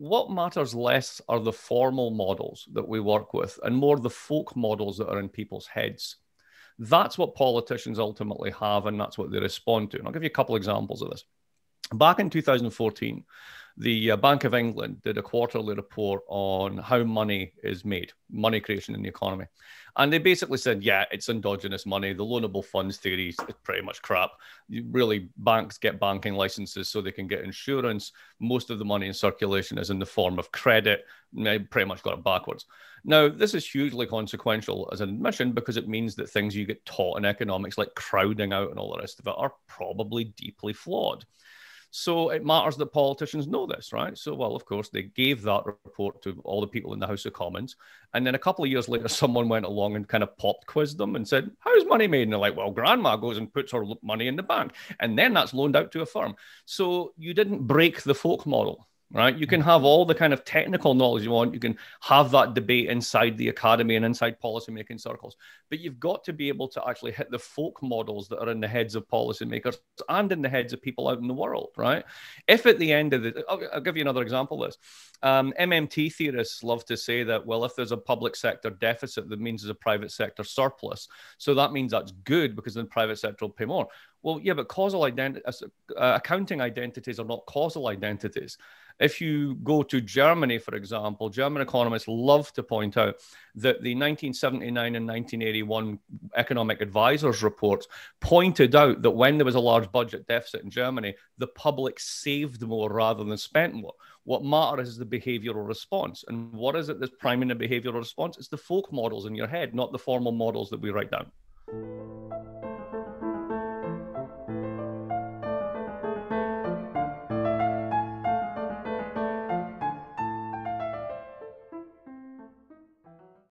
what matters less are the formal models that we work with and more the folk models that are in people's heads. That's what politicians ultimately have, and that's what they respond to. And I'll give you a couple examples of this. Back in 2014, the Bank of England did a quarterly report on how money is made, money creation in the economy. And they basically said, yeah, it's endogenous money. The loanable funds theory is pretty much crap. Really, banks get banking licenses so they can get insurance. Most of the money in circulation is in the form of credit. They pretty much got it backwards. Now, this is hugely consequential as an admission because it means that things you get taught in economics, like crowding out and all the rest of it, are probably deeply flawed. So it matters that politicians know this, right? So, well, of course, they gave that report to all the people in the House of Commons. And then a couple of years later, someone went along and kind of pop quizzed them and said, how's money made? And they're like, well, grandma goes and puts her money in the bank. And then that's loaned out to a firm. So you didn't break the folk model. Right? You can have all the kind of technical knowledge you want. You can have that debate inside the academy and inside policymaking circles. But you've got to be able to actually hit the folk models that are in the heads of policymakers and in the heads of people out in the world, right? If at the end of the... I'll give you another example of this. MMT theorists love to say that, well, if there's a public sector deficit, that means there's a private sector surplus. So that means that's good because then the private sector will pay more. Well, yeah, but accounting identities are not causal identities. If you go to Germany, for example, German economists love to point out that the 1979 and 1981 economic advisors reports pointed out that when there was a large budget deficit in Germany, the public saved more rather than spent more. What matters is the behavioral response. And what is it that's priming the behavioral response? It's the folk models in your head, not the formal models that we write down.